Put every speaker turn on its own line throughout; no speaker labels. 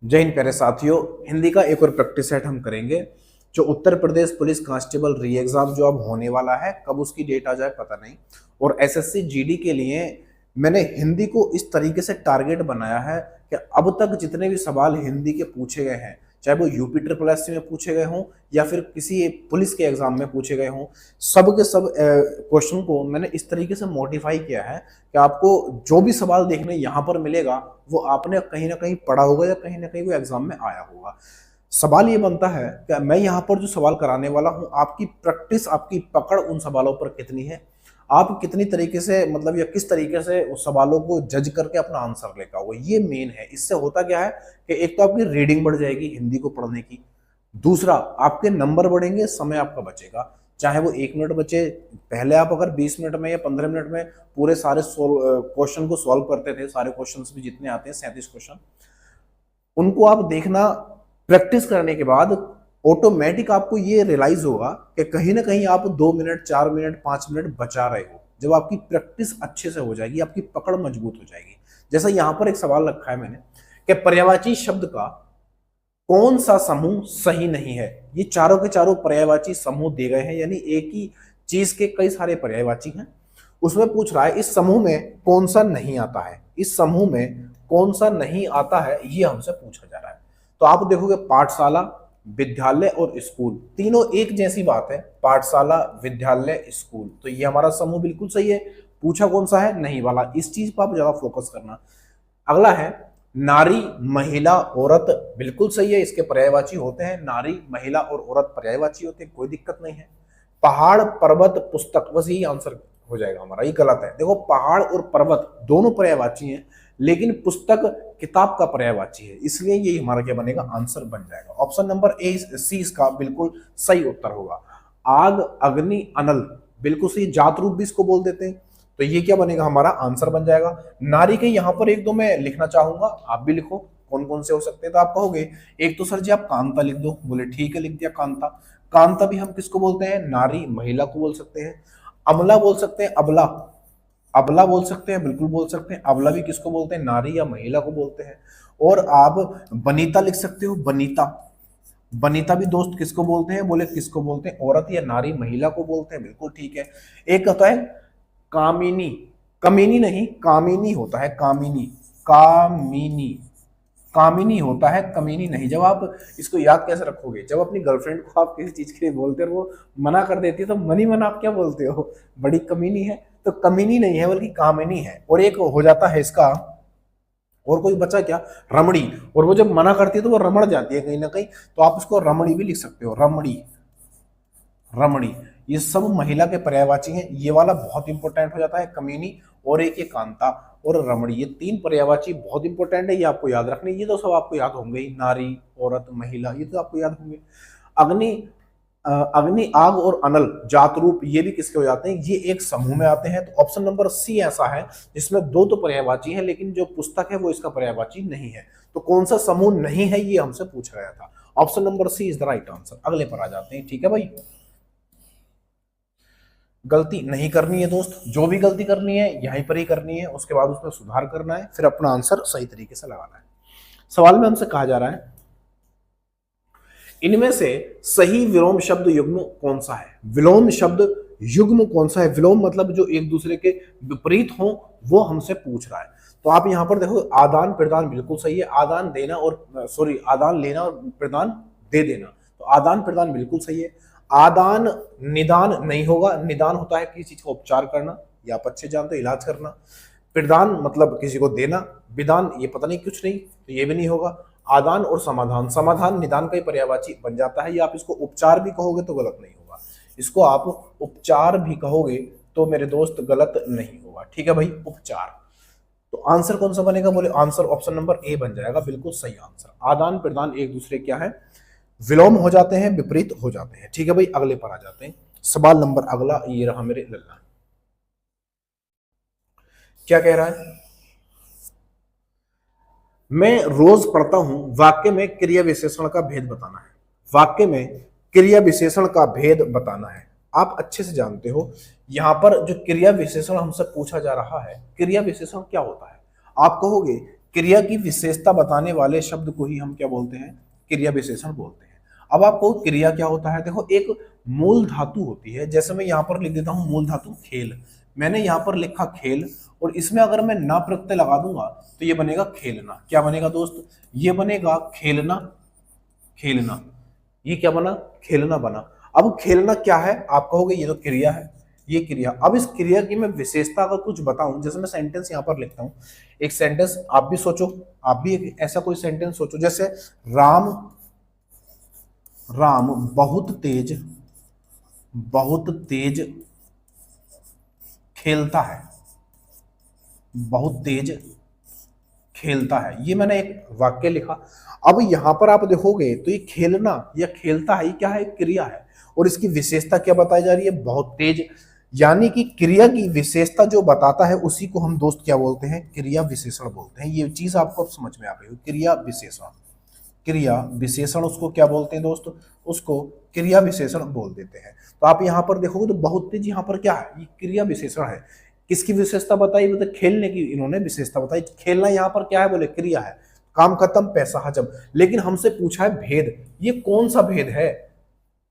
जय हिंद प्यारे साथियों। हिंदी का एक और प्रैक्टिस सेट हम करेंगे। जो उत्तर प्रदेश पुलिस कांस्टेबल री एग्जाम जो अब होने वाला है, कब उसकी डेट आ जाए पता नहीं। और एसएससी जीडी के लिए मैंने हिंदी को इस तरीके से टारगेट बनाया है कि अब तक जितने भी सवाल हिंदी के पूछे गए हैं, चाहे वो यूपी ट्रिपल एससी में पूछे गए हों या फिर किसी पुलिस के एग्जाम में पूछे गए हों, सब के सब क्वेश्चन को मैंने इस तरीके से मॉडिफाई किया है कि आपको जो भी सवाल देखने यहाँ पर मिलेगा वो आपने कहीं ना कहीं पढ़ा होगा या कहीं ना कहीं वो एग्जाम में आया होगा। सवाल ये बनता है कि मैं यहाँ पर जो सवाल कराने वाला हूँ, आपकी प्रैक्टिस, आपकी पकड़ उन सवालों पर कितनी है, आप कितनी तरीके से मतलब या किस तरीके से उस सवालों को जज करके अपना आंसर लेकर आओगे, ये मेन है। इससे होता क्या है कि एक तो आपकी रीडिंग बढ़ जाएगी हिंदी को पढ़ने की, दूसरा आपके नंबर बढ़ेंगे, समय आपका बचेगा। चाहे वो 1 मिनट बचे, पहले आप अगर 20 मिनट में या 15 मिनट में पूरे सारे क्वेश्चन को सॉल्व करते थे, सारे क्वेश्चन भी जितने आते हैं 37 क्वेश्चन, उनको आप देखना, प्रैक्टिस करने के बाद ऑटोमेटिक आपको ये रियलाइज होगा कि कहीं ना कहीं आप 2 मिनट, 4 मिनट, 5 मिनट बचा रहे हो। जब आपकी प्रैक्टिस अच्छे से हो जाएगी, आपकी पकड़ मजबूत हो जाएगी। जैसा यहां पर एक सवाल रखा है मैंने कि पर्यायवाची शब्द का कौन सा समूह सही नहीं है। ये चारों के चारों पर्यायवाची समूह दिए गए हैं, यानी एक ही चीज के कई सारे पर्यायवाची हैं। उसमें पूछ रहा है इस समूह में कौन सा नहीं आता है, इस समूह में कौन सा नहीं आता है, ये हमसे पूछा जा रहा है। तो आप देखोगे पाठशाला, विद्यालय और स्कूल, तीनों एक जैसी बात है। पाठशाला, विद्यालय, स्कूल, तो ये हमारा समूह बिल्कुल सही है। पूछा कौन सा है, नहीं वाला। इस चीज पर आप ज्यादा फोकस करना। अगला है नारी, महिला, औरत, बिल्कुल सही है। इसके पर्यायवाची होते हैं, नारी, महिला और औरत पर्यायवाची होते हैं, कोई दिक्कत नहीं है। पहाड़, पर्वत, पुस्तक, बस यही आंसर हो जाएगा हमारा। ये गलत है। देखो पहाड़ और पर्वत दोनों पर्यायवाची हैं, लेकिन पुस्तक किताब का पर्यायवाची है, इसलिए ये हमारा क्या बनेगा, आंसर बन जाएगा। ऑप्शन नंबर ए सी इसका बिल्कुल सही उत्तर होगा। आग, अग्नि, अनल, बिल्कुल सही। जात रूप भी इसको बोल देते हैं, तो ये क्या बनेगा, हमारा आंसर बन जाएगा। नारी के यहाँ पर एक दो मैं लिखना चाहूंगा, आप भी लिखो कौन कौन से हो सकते हैं। तो आप कहोगे एक तो सर जी आप कांता लिख दो, बोले ठीक है, लिख दिया कांता। कांता भी हम किसको बोलते हैं, नारी, महिला को बोल सकते हैं। अमला बोल सकते हैं, अबला, अबला बोल सकते हैं, बिल्कुल बोल सकते हैं। अबला भी किसको बोलते हैं, नारी या महिला को बोलते हैं। और आप बनीता लिख सकते हो, बनीता, बनीता भी दोस्त किसको बोलते हैं, बोले किसको बोलते हैं, औरत या नारी, महिला को बोलते हैं, बिल्कुल ठीक है। एक होता है कामिनी, कमीनी नहीं, कामिनी होता है, कामिनी, कामिनी, कामिनी होता है, कमीनी नहीं। जब आप इसको याद कैसे रखोगे, जब अपनी गर्लफ्रेंड को आप किसी चीज के लिए बोलते हो, वो मना कर देती है, तो मनी मन आप क्या बोलते हो, बड़ी कमीनी है। तो कमीनी नहीं है बल्कि कामिनी है। और एक हो जाता है इसका, और कोई बचा क्या, रमणी। और वो जब मना करती है तो वो रमण जाती है कहीं ना कहीं, तो आप उसको रमणी भी लिख सकते हो, रमणी, रमणी। ये सब महिला के पर्यायवाची हैं। ये वाला बहुत इंपॉर्टेंट हो जाता है, कमीनी, और एक ये कांता और रमणी, ये 3 पर्यायवाची बहुत इंपॉर्टेंट है, ये आपको याद रखने। ये तो सब आपको याद होंगे ही, नारी, औरत, महिला, ये तो आपको याद होंगे। अग्नि, अग्नि, आग और अनल, जात रूप, ये भी किसके हो जाते हैं, ये एक समूह में आते हैं। तो ऑप्शन नंबर सी ऐसा है जिसमें 2 तो पर्यायवाची है, लेकिन जो पुस्तक है वो इसका पर्यायवाची नहीं है। तो कौन सा समूह नहीं है ये हमसे पूछा गया था। Option number C is the right answer. अगले पर आ जाते हैं, ठीक है भाई। गलती नहीं करनी है दोस्त, जो भी गलती करनी है यहीं पर ही करनी है, उसके बाद उसमें सुधार करना है, फिर अपना आंसर सही तरीके से लगाना है। सवाल में हमसे कहा जा रहा है इनमें से सही विलोम शब्द युग्म कौन सा है। विलोम शब्द युग्म कौन सा है, विलोम मतलब जो एक दूसरे के विपरीत हो, वो हमसे पूछ रहा है। तो आप यहां पर देखो, आदान प्रदान बिल्कुल सही है। आदान देना और सॉरी, आदान लेना और प्रदान दे देना, तो आदान प्रदान बिल्कुल सही है। आदान निदान नहीं होगा, निदान होता है किसी चीज का उपचार करना, या आप अच्छे जानते हो, इलाज करना। प्रदान मतलब किसी को देना, विदान ये पता नहीं कुछ नहीं, तो ये भी नहीं होगा। आदान और समाधान, समाधान निदान का ही पर्यायवाची बन जाता है। या आप इसको उपचार भी कहोगे तो गलत नहीं होगा, इसको आप उपचार भी कहोगे तो मेरे दोस्त गलत नहीं होगा, ठीक है भाई, उपचार। तो आंसर कौन सा बनेगा, बोले आंसर ऑप्शन नंबर ए बन जाएगा, बिल्कुल सही आंसर। आदान प्रदान एक दूसरे क्या है, विलोम हो जाते हैं, विपरीत हो जाते हैं, ठीक है भाई। अगले पर आ जाते हैं। सवाल नंबर अगला ये रहा मेरे लल्ला, क्या कह रहा है, मैं रोज पढ़ता हूं, वाक्य में क्रिया विशेषण का भेद बताना है। वाक्य में क्रिया विशेषण का भेद बताना है। आप अच्छे से जानते हो यहां पर जो क्रिया विशेषण हमसे पूछा जा रहा है, क्रिया विशेषण क्या होता है। आप कहोगे क्रिया की विशेषता बताने वाले शब्द को ही हम क्या बोलते हैं, क्रिया विशेषण बोलते हैं। अब आपको क्रिया क्या होता है, देखो एक मूल धातु होती है, जैसे मैं यहाँ पर लिख देता हूँ मूल धातु खेल, मैंने यहाँ पर लिखा खेल, और इसमें अगर मैं ना प्रत्यय लगा दूंगा तो ये बनेगा खेलना। क्या बनेगा दोस्त, ये बनेगा खेलना, खेलना, ये क्या बना, खेलना बना। अब खेलना क्या है, आप कहोगे ये तो क्रिया है, ये क्रिया। अब इस क्रिया की मैं विशेषता अगर कुछ बताऊं, जैसे मैं सेंटेंस यहां पर लिखता हूं, एक सेंटेंस आप भी सोचो, आप भी एक ऐसा कोई सेंटेंस सोचो, जैसे राम, राम बहुत तेज, बहुत तेज खेलता है, बहुत तेज खेलता है, ये मैंने एक वाक्य लिखा। अब यहां पर आप देखोगे तो ये खेलना या खेलता है, ये क्या है, क्रिया है, और इसकी विशेषता क्या बताई जा रही है, बहुत तेज। यानी कि क्रिया की विशेषता जो बताता है उसी को हम दोस्त क्या बोलते हैं, क्रिया विशेषण बोलते हैं। ये चीज आपको अब समझ में आ गई, क्रिया विशेषण, क्रिया विशेषण उसको क्या बोलते हैं दोस्त, उसको क्रिया विशेषण बोल देते हैं। तो आप यहां पर देखोगे तो बहुत तेज यहां पर क्या है, ये क्रिया विशेषण है। किसकी विशेषता बताई, मतलब खेलने की इन्होंने विशेषता बताई। खेलना यहाँ पर क्या है, बोले क्रिया है, काम खत्म पैसा हजम। लेकिन हमसे पूछा है भेद, ये कौन सा भेद है,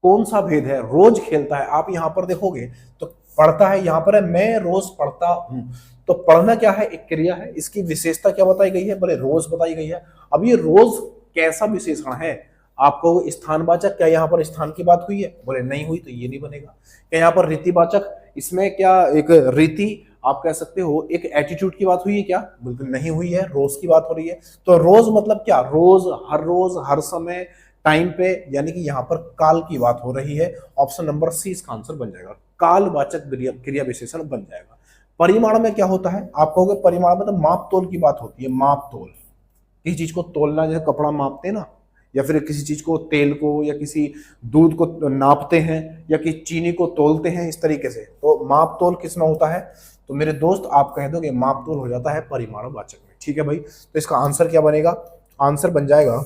कौन सा भेद है, रोज खेलता है। आप यहाँ पर देखोगे तो पढ़ता है, यहाँ पर है मैं रोज पढ़ता हूं, तो पढ़ना क्या है, एक क्रिया है। इसकी विशेषता क्या बताई गई है, बोले रोज बताई गई है। अब ये रोज कैसा विशेषण है, आपको स्थानवाचक, क्या यहाँ पर स्थान की बात हुई है, बोले नहीं हुई, तो ये नहीं बनेगा। क्या यहाँ पर रीतिवाचक, इसमें क्या एक रीति आप कह सकते हो, एक एटीट्यूड की बात हुई है क्या, बिल्कुल नहीं हुई है, रोज की बात हो रही है। तो रोज मतलब क्या, रोज हर समय टाइम पे, यानी कि यहाँ पर काल की बात हो रही है। ऑप्शन नंबर सी इसका आंसर बन जाएगा, कालवाचक क्रिया विशेषण बन जाएगा। परिमाण में क्या होता है, आप कहोगे परिमाण में तो माप तोल की बात होती है, माप तोल, किसी चीज को तोलना, जैसे कपड़ा मापते हैं ना, या फिर किसी चीज को, तेल को या किसी दूध को नापते हैं, या किसी चीनी को तोलते हैं, इस तरीके से। तो माप तोल किस में होता है, तो मेरे दोस्त आप कह दोगे माप तोल हो जाता है परिमाणवाचक में। ठीक है भाई, तो इसका आंसर क्या बनेगा, आंसर बन जाएगा,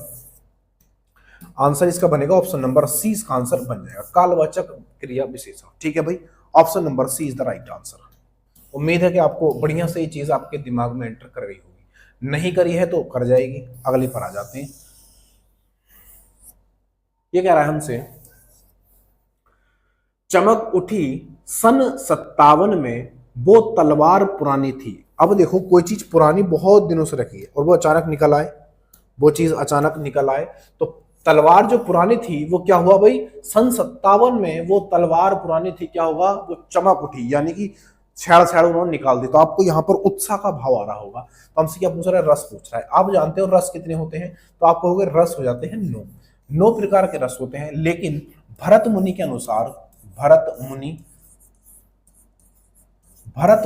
आंसर इसका बनेगा ऑप्शन नंबर सी, इसका आंसर बन जाएगा कालवाचक क्रिया विशेषण। ठीक है भाई, option number C is the right answer. उम्मीद है कि आपको बढ़िया से ये चीज आपके दिमाग में एंटर कर गई होगी, नहीं करी है तो कर जाएगी। अगले पर आ जाते हैं। ये कह रहा है हमसे, चमक उठी सन 57 में वो तलवार पुरानी थी। अब देखो कोई चीज पुरानी बहुत दिनों से रखी है और वो अचानक निकल आए, वो चीज अचानक निकल आए, तो तलवार जो पुरानी थी वो क्या हुआ भाई, सन 57 में वो तलवार पुरानी थी, क्या होगा, वो चमक उठी, यानी कि छेड़ छेड़ उन्होंने निकाल दी। तो आपको यहाँ पर उत्साह का भाव आ रहा होगा। तो हमसे क्या पूछ रहा है, रस पूछ रहा है। आप जानते हो रस कितने होते हैं, तो आप कहोगे रस हो जाते हैं 9 प्रकार के रस होते हैं। लेकिन भरत मुनि के अनुसार, भरत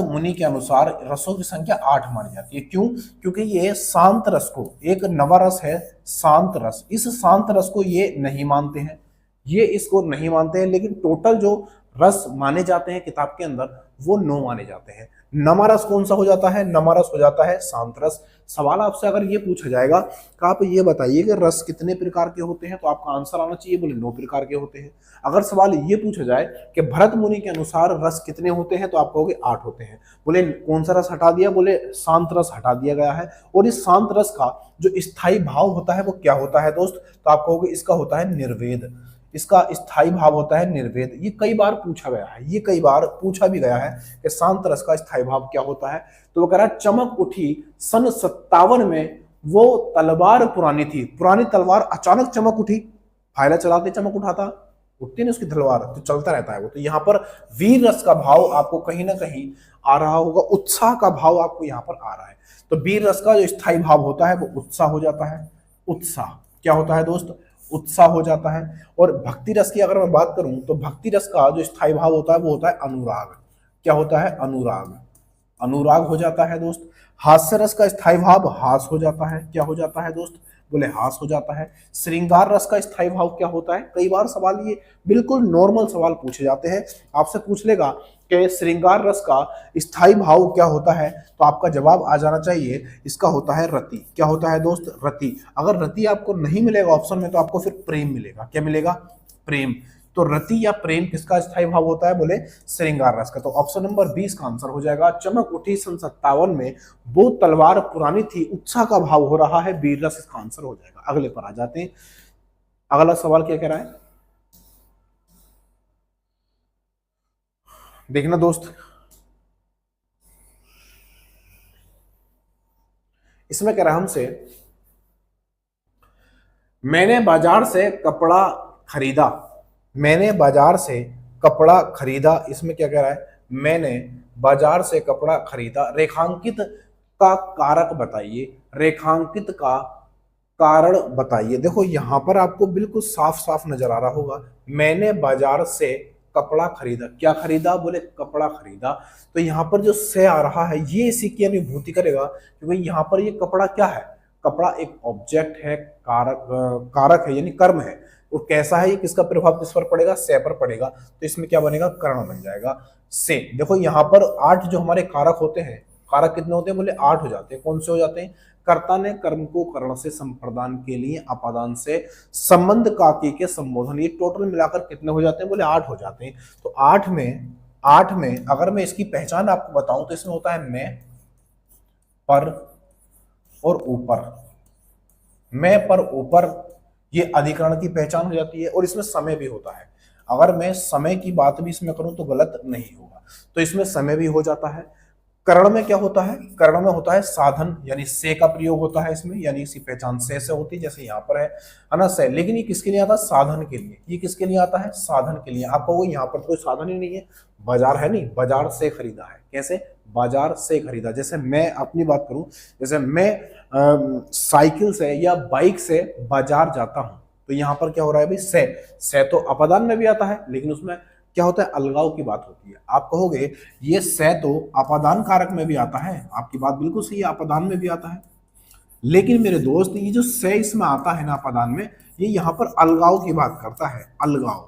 मुनि के अनुसार रसों की संख्या 8 मानी जाती है। क्यों, क्योंकि ये शांत रस को, एक नवा रस है शांत रस, इस शांत रस को ये नहीं मानते हैं, ये इसको नहीं मानते हैं। लेकिन टोटल जो रस माने जाते हैं किताब के अंदर वो 9 माने जाते हैं। नमा रस कौन सा हो जाता है, नमा रस हो जाता है शांत रस। सवाल आपसे अगर ये पूछा जाएगा कि आप ये बताइए कि रस कितने प्रकार के होते हैं, तो आपका आंसर आना चाहिए, बोले 9 प्रकार के होते हैं। अगर सवाल ये पूछा जाए कि भरत मुनि के अनुसार रस कितने होते हैं, तो आप कहोगे 8 होते हैं। बोले कौन सा रस हटा दिया, बोले शांत रस हटा दिया गया है। और इस शांत रस का जो स्थायी भाव होता है वो क्या होता है दोस्त, तो आप कहोगे इसका होता है निर्वेद, इसका स्थायी भाव होता है निर्वेद। ये कई बार पूछा गया है, ये कई बार पूछा भी गया है कि शांत रस का स्थायी भाव क्या होता है। तो वो कह रहा है चमक उठी सन 57 में वो तलवार पुरानी थी। पुरानी तलवार अचानक चमक उठी, फायला चलाते चमक उठाता, उठती नहीं उसकी तलवार, तो चलता रहता है वो। तो यहाँ पर वीर रस का भाव आपको कहीं ना कहीं आ रहा होगा, उत्साह का भाव आपको यहाँ पर आ रहा है। तो वीर रस का जो स्थायी भाव होता है वो उत्साह हो जाता है। उत्साह क्या होता है दोस्त, उत्साह हो जाता है। और भक्ति रस की अगर मैं बात करूं तो भक्ति रस का जो स्थायी भाव होता है वो होता है अनुराग। क्या होता है, अनुराग, अनुराग हो जाता है दोस्त। हास्य रस का स्थायी भाव हास हो जाता है। क्या हो जाता है दोस्त, बोले हास हो जाता है। श्रृंगार रस का स्थायी भाव क्या होता है, कई बार सवाल ये बिल्कुल नॉर्मल सवाल पूछे जाते हैं, आपसे पूछ लेगा कि श्रृंगार रस का स्थायी भाव क्या होता है, तो आपका जवाब आ जाना चाहिए, इसका होता है रति। क्या होता है दोस्त, रति। अगर रति आपको नहीं मिलेगा ऑप्शन में तो आपको फिर प्रेम मिलेगा। क्या मिलेगा, प्रेम। तो रति या प्रेम किसका स्थायी भाव होता है? बोले श्रृंगार रस का। तो ऑप्शन नंबर 20 का आंसर हो जाएगा। चमक उठी सन 57 में, वो तलवार पुरानी थी, उत्साह का भाव हो रहा है, वीर रस इसका आंसर हो जाएगा। अगले पर आ जाते हैं। अगला सवाल क्या कह रहा है, देखना दोस्त। इसमें कह रहा है हमसे, मैंने बाजार से कपड़ा खरीदा, मैंने बाजार से कपड़ा खरीदा। इसमें क्या कह रहा है, मैंने बाजार से कपड़ा खरीदा। रेखांकित का कारक बताइए, रेखांकित का कारण बताइए। देखो यहां पर आपको बिल्कुल साफ साफ नजर आ रहा होगा, मैंने बाजार से कपड़ा खरीदा। क्या खरीदा? बोले कपड़ा खरीदा। तो यहाँ पर जो से आ रहा है ये इसी की अनुभूति करेगा, क्योंकि यहाँ पर ये कपड़ा क्या है? कपड़ा एक ऑब्जेक्ट है, कारक कारक है यानी कर्म है। और कैसा है ये, किसका प्रभाव किस पर पड़ेगा? से पर पड़ेगा। तो इसमें क्या बनेगा? कर्ण बन जाएगा से। देखो यहाँ पर 8 जो हमारे कारक होते हैं, कारक कितने होते हैं? बोले 8 हो जाते हैं। कौन से हो जाते हैं? कर्ता ने कर्म को कर्ण से संप्रदान के लिए अपादान से संबंध काकी के संबोधन, ये टोटल मिलाकर कितने हो जाते हैं? बोले 8 हो जाते हैं। तो 8 में अगर मैं इसकी पहचान आपको बताऊं तो इसमें होता है मैं, पर और ऊपर। मैं पर ऊपर ये अधिकरण की पहचान हो जाती है। और इसमें समय भी होता है। अगर मैं समय की बात भी इसमें करूं तो गलत नहीं होगा। तो इसमें समय भी हो जाता है। कर्ण में क्या होता है? कर्ण में होता है साधन, यानी से का प्रयोग होता है इसमें, यानी इसकी पहचान से होती है, जैसे यहाँ पर है ना से। लेकिन ये किसके लिए आता है? साधन के लिए। ये किसके लिए आता है? साधन के लिए। आपको यहाँ पर कोई साधन ही नहीं है, बाजार है नहीं, बाजार से खरीदा है। कैसे? बाजार से खरीदा। जैसे मैं अपनी बात करूं, जैसे मैं साइकिल से या बाइक से बाजार जाता हूं, तो यहाँ पर क्या हो रहा है भाई? से तो अपदान में भी आता है, लेकिन उसमें क्या होता है? अलगाव की बात होती है। आप कहोगे ये से तो अपादान कारक में भी आता है, आपकी बात बिल्कुल सही है, अपादान में भी आता है। लेकिन मेरे दोस्त ये जो से इसमें आता है ना अपादान में, ये यहाँ पर अलगाव की बात करता है। अलगाव,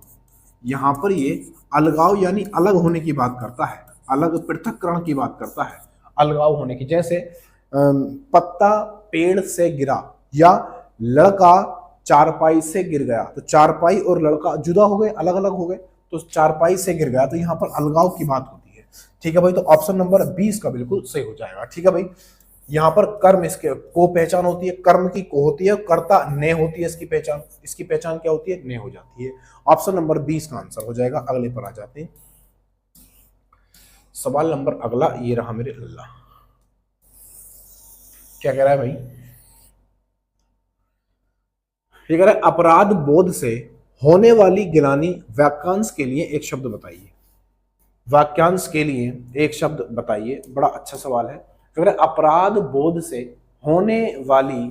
यहाँ पर ये अलगाव यानी अलग होने की बात करता है, अलग पृथक्करण की बात करता है, अलगाव होने की। जैसे पत्ता पेड़ से गिरा या लड़का चारपाई से गिर गया, तो चारपाई और लड़का जुदा हो गए, अलग अलग हो गए, तो चारपाई से गिर गया, तो यहाँ पर अलगाव की बात होती है। ठीक है भाई, तो ऑप्शन नंबर 20 का बिल्कुल सही हो जाएगा। ठीक है भाई, यहाँ पर कर्म इसके को पहचान होती है, कर्म की को होती है, कर्ता ने होती है, इसकी पहचान क्या होती है? ने हो जाती है। ऑप्शन नंबर 20 का आंसर हो जाएगा। अगले पर आ जाते हैं। सवाल नंबर अगला ये रहा मेरे अल्लाह, क्या कह रहा है भाई? ये कह रहा है अपराध बोध से होने वाली गिलानी वाक्यांश के लिए एक शब्द बताइए। वाक्यांश के लिए एक शब्द बताइए। बड़ा अच्छा सवाल है। तो अपराध बोध से होने वाली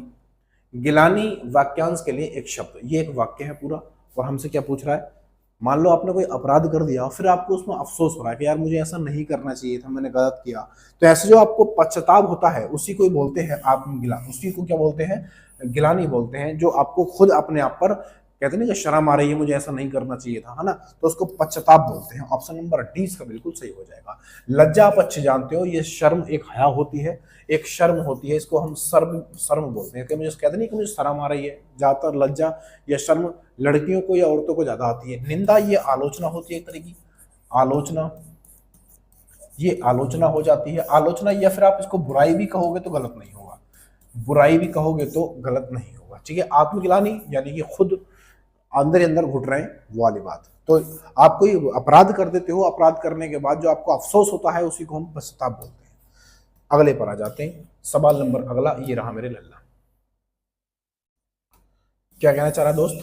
गिलानी वाक्यांश के लिए एक शब्द, ये एक वाक्य है पूरा। और हमसे क्या पूछ रहा है? मान लो आपने कोई अपराध कर दिया, फिर आपको उसमें अफसोस हो रहा है कि यार मुझे ऐसा नहीं करना चाहिए था, मैंने गलत किया। तो ऐसे जो आपको पश्चाताप होता है उसी को बोलते हैं आत्मगिला, उसी को क्या बोलते हैं? गिलानी बोलते हैं। जो आपको खुद अपने आप पर कहते नहीं कि शर्म आ रही है, मुझे ऐसा नहीं करना चाहिए था, है ना, तो उसको पश्चाताप बोलते हैं। ऑप्शन नंबर 20 का बिल्कुल सही हो जाएगा। लज्जा आप अच्छे जानते हो, ये शर्म एक हया होती है, एक शर्म होती है, इसको हम शर्म बोलते हैं। कि मुझे कहते नहीं कि मुझे शर्म आ रही है। ज्यादातर लज्जा या शर्म लड़कियों को या औरतों को ज्यादा आती है। निंदा ये आलोचना होती है, एक तरह की आलोचना, ये आलोचना हो जाती है। आलोचना या फिर आप इसको बुराई भी कहोगे तो गलत नहीं होगा, बुराई भी कहोगे तो गलत नहीं होगा। ठीक है, आत्मगिलानी यानी कि खुद अंदर अंदर घुट रहे हैं वो वाली बात। तो आप कोई अपराध कर देते हो, अपराध करने के बाद जो आपको अफसोस होता है उसी को हम पश्चाताप बोलते हैं। अगले पर आ जाते हैं। सवाल नंबर अगला ये रहा मेरे लल्ला, क्या कहना चाह रहा है दोस्त?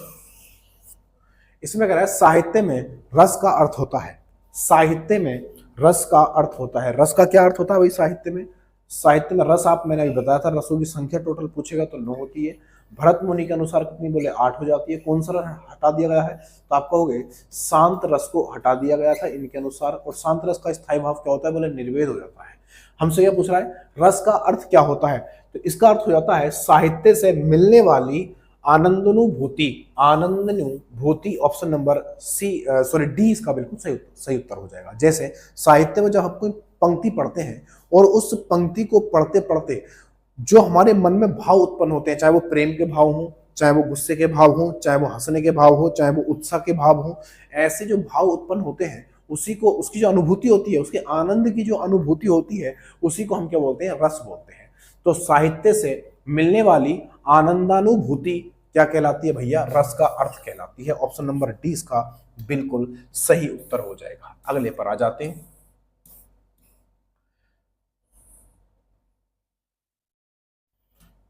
इसमें कह रहा है साहित्य में रस का अर्थ होता है। साहित्य में रस का अर्थ होता है। रस का क्या अर्थ होता है भाई साहित्य में? साहित्य में रस आप मैंने अभी बताया था, रसों की संख्या टोटल पूछेगा तो 9 होती है। भरत मुनि के अनुसार कितनी? बोले 8 हो जाती है। कौन सा रस हटा दिया गया है? तो आप कहोगे शांत रस को हटा दिया गया था इनके अनुसार। और शांत रस का स्थायी भाव क्या होता है? बोले निर्वेद हो जाता है। हमसे क्या पूछ रहा है? रस का अर्थ क्या होता है? तो इसका अर्थ हो जाता है साहित्य से मिलने वाली आनंदानुभूति। आनंदानुभूति ऑप्शन नंबर डी इसका बिल्कुल सही उत्तर हो जाएगा। जैसे साहित्य में जब हम कोई पंक्ति पढ़ते हैं और उस पंक्ति को पढ़ते पढ़ते जो हमारे मन में भाव उत्पन्न होते हैं, चाहे वो प्रेम के भाव हों चाहे वो गुस्से के भाव हो, चाहे वो हंसने के भाव हो, चाहे वो उत्साह के भाव हो, ऐसे जो भाव उत्पन्न होते हैं उसी को, उसकी जो अनुभूति होती है, उसके आनंद की जो अनुभूति होती है, उसी को हम क्या बोलते हैं, रस बोलते हैं। तो साहित्य से मिलने वाली आनंदानुभूति क्या कहलाती है भैया, रस का अर्थ कहलाती है। ऑप्शन नंबर डी इसका बिल्कुल सही उत्तर हो जाएगा। अगले पर आ जाते हैं।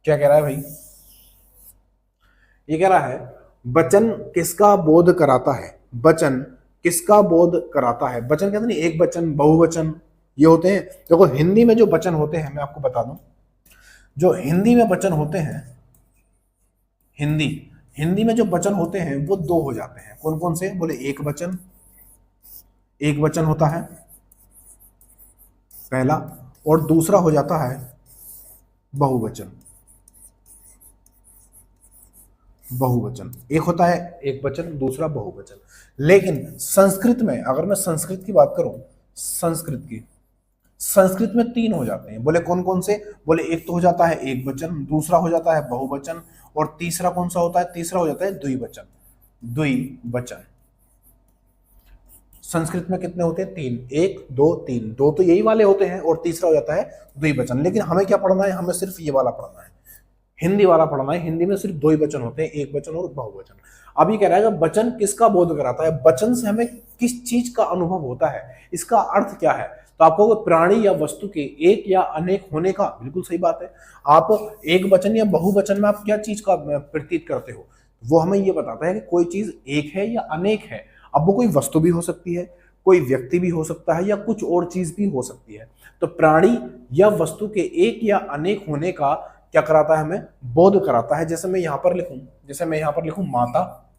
क्या कह रहा है भाई, ये कह रहा है वचन किसका बोध कराता है, वचन किसका बोध कराता है। वचन कहते नहीं, एक वचन, बहुवचन, ये होते हैं। देखो हिंदी में जो वचन होते हैं, मैं आपको बता दूं, जो हिंदी में वचन होते हैं, हिंदी हिंदी में जो वचन होते हैं वो दो हो जाते हैं। कौन कौन से, बोले एक वचन, एक वचन होता है पहला, और दूसरा हो जाता है बहुवचन। बहुवचन एक होता है एक वचन, दूसरा बहुवचन। लेकिन संस्कृत में, अगर मैं संस्कृत की बात करूं, संस्कृत में तीन हो जाते हैं। बोले कौन कौन से, बोले एक तो हो जाता है एक वचन, दूसरा हो जाता है बहुवचन, और तीसरा कौन सा होता है, तीसरा हो जाता है द्विवचन। द्विवचन संस्कृत में कितने होते हैं, तीन, एक दो तीन, दो तो यही वाले होते हैं और तीसरा हो जाता है द्विवचन। लेकिन हमें क्या पढ़ना है, हमें सिर्फ ये वाला पढ़ना है, हिंदी वाला पढ़ना है। हिंदी में सिर्फ दो ही वचन होते हैं, एक वचन और बहुवचन। अब ये कह रहा है कि वचन किसका बोध कराता है, वचन से हमें किस चीज का अनुभव होता है, इसका अर्थ क्या है। तो आपको प्राणी या वस्तु के एक या अनेक होने का, बिल्कुल सही बात है। आप एक वचन या बहुवचन में आप क्या चीज का प्रतीत करते हो, वो हमें ये बताता है कि कोई चीज एक है या अनेक है। अब वो कोई वस्तु भी हो सकती है, कोई व्यक्ति भी हो सकता है, या कुछ और चीज भी हो सकती है। तो प्राणी या वस्तु के एक या अनेक होने का क्या कराता है, हमें बोध कराता है। जैसे मैं यहां पर लिखूं, माता,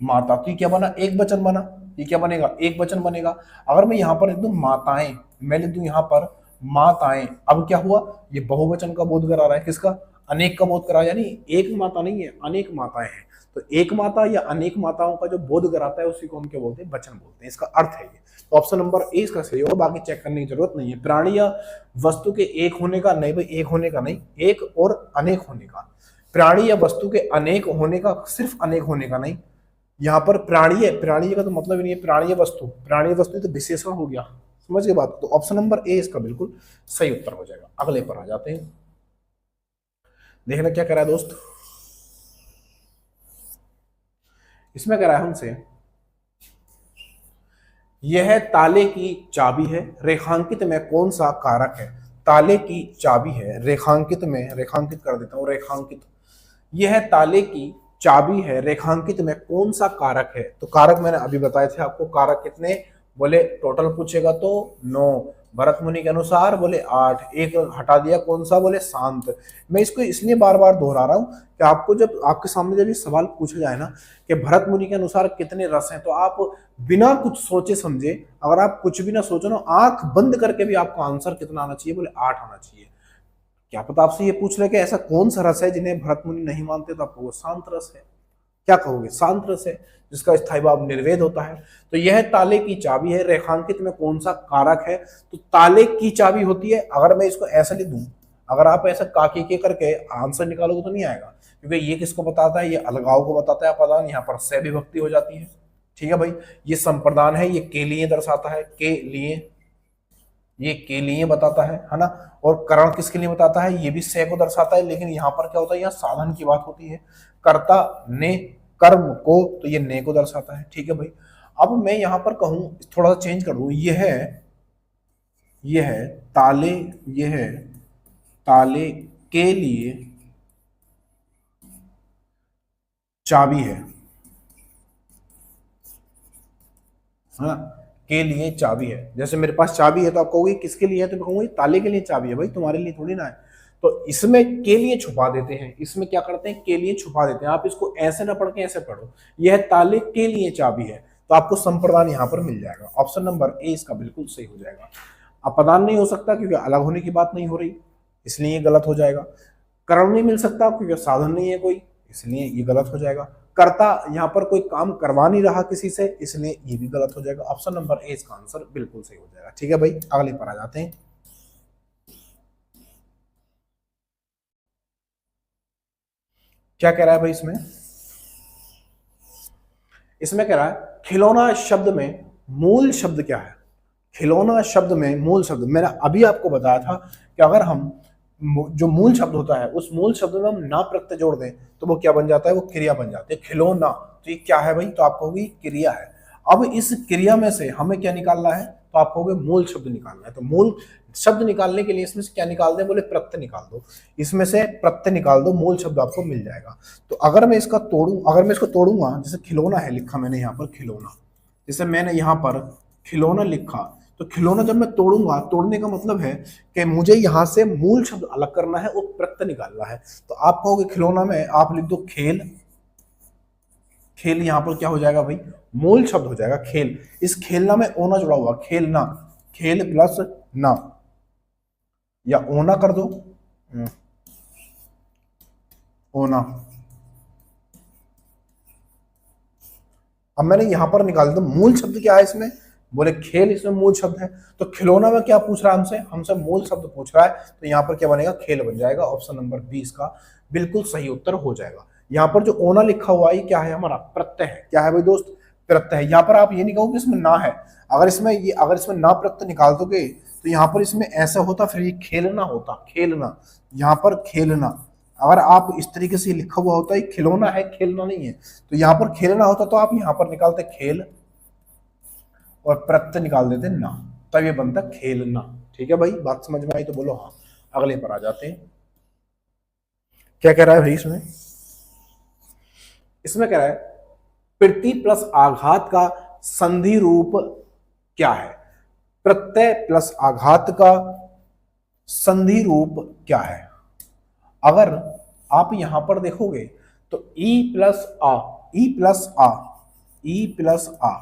माता, तो ये क्या बना, एक वचन बना, ये क्या बनेगा, एक वचन बनेगा। अगर मैं यहां पर लिख दूं माताएं, मैं लिख दूं यहां पर माताएं, अब क्या हुआ, ये बहुवचन का बोध करा रहा है, किसका, अनेक का बोध करा, यानी एक माता नहीं है, अनेक माताएं हैं। तो एक माता या अनेक माताओं का जो बोध कराता है उसी को हम क्या बोलते हैं, वचन बोलते हैं। इसका अर्थ है ये। तो ऑप्शन नंबर ए इसका सही होगा, बाकी चेक करने की जरूरत नहीं है। प्राणी या वस्तु के एक होने का, नहीं भाई एक होने का नहीं, एक और अनेक होने का। प्राणी या वस्तु के अनेक होने का, सिर्फ अनेक होने का नहीं। यहाँ पर प्राणी है, प्राणी का तो मतलब ही नहीं है प्राणी वस्तु, प्राणी वस्तु तो विशेषण हो गया, समझ गए बात। तो ऑप्शन नंबर ए इसका बिल्कुल सही उत्तर हो जाएगा। अगले पर आ जाते हैं, देखना क्या कह रहा है दोस्त। इसमें कह रहा है हमसे, यह ताले की चाबी है, रेखांकित में कौन सा कारक है। ताले की चाबी है, रेखांकित में, रेखांकित कर देता हूं, रेखांकित, यह ताले की चाबी है, रेखांकित में कौन सा कारक है। तो कारक मैंने अभी बताए थे आपको, कारक कितने, बोले टोटल पूछेगा तो 9, भरत मुनि के अनुसार बोले 8, एक हटा दिया कौन सा, बोले शांत। मैं इसको इसलिए बार बार दोहरा रहा हूं कि आपको जब आपके सामने जब ये सवाल पूछा जाए ना कि भरत मुनि के अनुसार कितने रस हैं, तो आप बिना कुछ सोचे समझे, अगर आप कुछ भी ना सोचो ना, आंख बंद करके भी आपका आंसर कितना आना चाहिए, बोले 8 आना चाहिए। क्या पता आपसे ये पूछ ले कि ऐसा कौन सा रस है जिन्हें भरत मुनि नहीं मानते, तो आपको वो शांत रस है। क्या कहोगे, शांत रस है, जिसका स्थायी भाव निर्वेद होता है। तो यह ताले की चाबी है, रेखांकित में कौन सा कारक है, तो ताले की चाबी होती है। अगर मैं इसको ऐसा लिख दूं, अगर आप ऐसा काकी के करके आंसर निकालोगे तो नहीं आएगा, क्योंकि ये किसको बताता है, ये अलगाव को बताता है अपादान, यहाँ पर से विभक्ति हो जाती है। ठीक है भाई, ये संप्रदान है, ये के लिए दर्शाता है, के लिए, ये के लिए बताता है ना। और करण किसके लिए बताता है, ये भी से को दर्शाता है। लेकिन यहाँ पर क्या होता है, यहाँ साधन की बात होती है, कर्ता ने कर्म को, तो ये ने को दर्शाता है। ठीक है भाई, अब मैं यहां पर कहूं, थोड़ा सा चेंज कर दूं, यह है ताले, यह है ताले के लिए चाबी है ना, के लिए चाबी है। जैसे मेरे पास चाबी है तो आप कहोगे किसके लिए है, तो मैं कहूंगा ताले के लिए चाबी है, भाई तुम्हारे लिए थोड़ी ना है। तो इसमें के लिए छुपा देते हैं, इसमें क्या करते हैं, के लिए छुपा देते हैं। आप इसको ऐसे ना पढ़ के ऐसे पढ़ो, यह ताले के लिए चाबी है, तो आपको संप्रदान यहां पर मिल जाएगा। ऑप्शन नंबर ए इसका बिल्कुल सही हो जाएगा। अपदान नहीं हो सकता क्योंकि अलग होने की बात नहीं हो रही, इसलिए ये गलत हो जाएगा। करण नहीं मिल सकता क्योंकि साधन नहीं है कोई, इसलिए ये गलत हो जाएगा। कर्ता, यहाँ पर कोई काम करवा नहीं रहा किसी से, इसलिए ये भी गलत हो जाएगा। ऑप्शन नंबर ए इसका आंसर बिल्कुल सही हो जाएगा। ठीक है भाई, अगले पर आ जाते हैं। क्या कह रहा है भाई इसमें? इसमें कह रहा है खिलौना शब्द में मूल शब्द क्या है? खिलौना शब्द में मूल शब्द, मैंने अभी आपको बताया था कि अगर हम जो मूल शब्द होता है उस मूल शब्द में हम ना प्रत्यय जोड़ दें तो वो क्या बन जाता है? वो क्रिया बन जाती है। खिलौना, तो ये क्या है भाई? तो आप कहोगे क्रिया है। अब इस क्रिया में से हमें क्या निकालना है? तो आप कहोगे मूल शब्द निकालना है। तो मूल शब्द निकालने के लिए इसमें से क्या निकाल दें? बोले प्रत्यय निकाल दो। इसमें से प्रत्यय निकाल दो, मूल शब्द आपको मिल जाएगा। तो अगर मैं इसका तोड़ूं, अगर मैं इसको तोड़ूंगा, जैसे खिलौना है लिखा मैंने यहाँ पर खिलौना, जैसे मैंने यहाँ पर खिलौना लिखा, तो खिलौना जब मैं तोड़ूंगा, तोड़ने का मतलब है कि मुझे यहाँ से मूल शब्द अलग करना है और प्रत्यय निकालना है। तो आप कहोगे खिलौना में आप लिख दो खेल। खेल यहाँ पर क्या हो जाएगा भाई? मूल शब्द हो जाएगा खेल। इस खेलना में ओना जुड़ा हुआ, खेलना, खेल प्लस ना, या ओना कर दो, ओना। अब मैंने यहां पर निकाल दिया मूल शब्द क्या है इसमें? बोले खेल, इसमें मूल शब्द है। तो खिलौना में क्या पूछ रहा है हमसे? हमसे मूल शब्द पूछ रहा है, तो यहाँ पर क्या बनेगा? खेल बन जाएगा। ऑप्शन नंबर 20 का बिल्कुल सही उत्तर हो जाएगा। यहाँ पर जो ओना लिखा हुआ है क्या है? हमारा प्रत्यय है। क्या है भाई दोस्त? प्रत्यय है। यहाँ पर आप ये नहीं कहोगे इसमें ना है। अगर इसमें ना प्रत्यय निकाल दोगे तो यहाँ पर इसमें ऐसा होता, फिर ये खेलना होता, खेलना, यहाँ पर खेलना। अगर आप इस तरीके से लिखा हुआ होता है खिलौना है, खेलना नहीं है, तो यहाँ पर खेलना होता तो आप यहाँ पर निकालते खेल और प्रत्यय निकाल देते ना, तब ये बनता खेलना। ठीक है भाई, बात समझ में आई तो बोलो हाँ। अगले पर आ जाते हैं। क्या कह रहा है भाई इसमें? इसमें कह रहा है प्रति प्लस आघात का संधि रूप क्या है? प्रत्यय प्लस आघात का संधि रूप क्या है? अगर आप यहां पर देखोगे तो ई प्लस आ, ई प्लस आ, ई प्लस आ,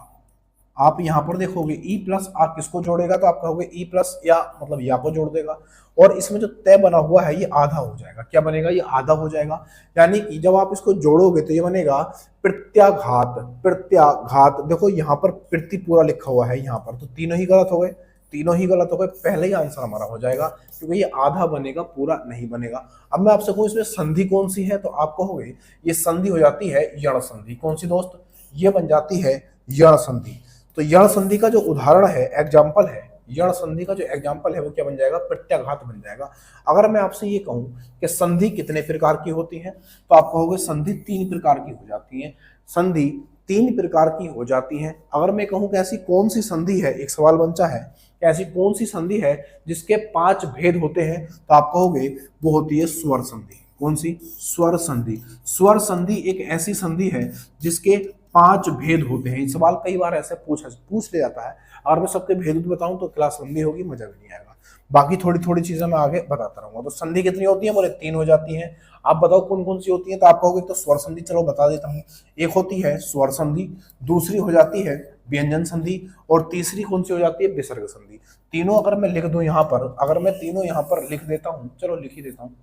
आप यहां पर देखोगे ई प्लस आ किसको जोड़ेगा? तो आप कहोगे ई प्लस या, मतलब या को जोड़ देगा। और इसमें जो तय बना हुआ है ये आधा हो जाएगा। क्या बनेगा? ये आधा हो जाएगा। यानी कि जब आप इसको जोड़ोगे तो ये बनेगा प्रत्याघात। प्रत्याघात, देखो यहाँ पर प्रति पूरा लिखा हुआ है यहाँ पर, तो तीनों ही गलत हो गए, तीनों ही गलत हो गए। पहले ही आंसर हमारा हो जाएगा, क्योंकि ये आधा बनेगा, पूरा नहीं बनेगा। अब मैं आपसे कहूँ इसमें संधि कौन सी है, तो आप कहोगे ये संधि हो जाती है यण संधि। कौन सी दोस्त? ये बन जाती है यण संधि। तो यण संधि का जो उदाहरण है, एग्जाम्पल है, यण संधि का जो एग्जाम्पल है वो क्या बन जाएगा? प्रत्याघात बन जाएगा। अगर मैं आपसे ये कहूं कि संधि कितने प्रकार की होती है, तो आप कहोगे संधि 3 प्रकार की हो जाती है। संधि 3 प्रकार की हो जाती है। अगर मैं कहूं कि ऐसी कौन सी संधि है, एक सवाल बनता है कि ऐसी कौन सी संधि है जिसके 5 भेद होते हैं, तो आप कहोगे वो होती है स्वर संधि। कौन सी? स्वर संधि। स्वर संधि एक ऐसी संधि है जिसके 5 भेद होते हैं। सवाल कई बार ऐसे पूछ ले जाता है। अगर मैं सबके भेद बताऊं तो क्लास लंबी होगी, मजा भी नहीं आएगा। बाकी थोड़ी थोड़ी चीजें मैं आगे बताता रहूंगा। तो संधि कितनी होती है? बोले 3 हो जाती हैं। आप बताओ कौन कौन सी होती है? तो आप कहोगे तो स्वर संधि, चलो बता देता हूँ। एक होती है स्वर संधि, दूसरी हो जाती है व्यंजन संधि, और तीसरी कौन सी हो जाती है? विसर्ग संधि। तीनों अगर मैं लिख दूं यहाँ पर, अगर मैं तीनों यहाँ पर लिख देता हूँ, चलो लिख ही देता हूँ।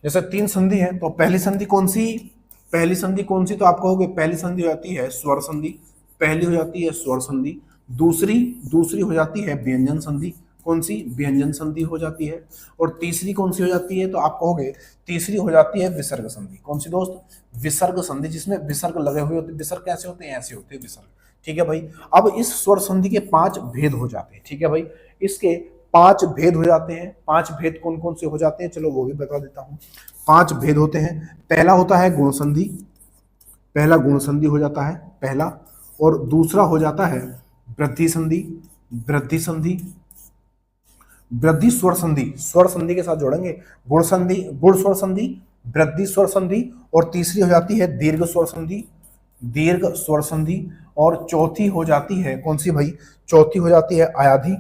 जैसे 3 संधि है, तो पहली संधि कौन सी? पहली संधि कौन सी? तो आप कहोगे पहली संधि हो जाती है स्वर संधि। पहली हो जाती है स्वर संधि। दूसरी हो जाती है व्यंजन संधि। कौन सी? व्यंजन संधि हो जाती है। और तीसरी कौन सी हो जाती है? तो आप कहोगे तीसरी हो जाती है विसर्ग संधि। कौन सी दोस्त? विसर्ग संधि, जिसमें विसर्ग लगे हुए होते हैं। विसर्ग कैसे होते हैं? ऐसे होते हैं विसर्ग। ठीक है भाई। अब इस स्वर संधि के 5 भेद हो जाते हैं। ठीक है भाई, इसके 5 भेद हो जाते हैं। 5 भेद कौन कौन से हो जाते हैं, चलो वो भी बता देता हूं। 5 भेद होते हैं। पहला होता है गुण संधि, पहला गुण संधि हो जाता है पहला। और दूसरा हो जाता है वृद्धि संधि, वृद्धि संधि, वृद्धि स्वर संधि, स्वर संधि के साथ जोड़ेंगे। गुण संधि, गुण स्वर संधि, वृद्धि स्वर संधि, और तीसरी हो जाती है दीर्घ स्वर संधि, दीर्घ स्वर संधि। और चौथी हो जाती है कौन सी भाई? चौथी हो जाती है आयाधी,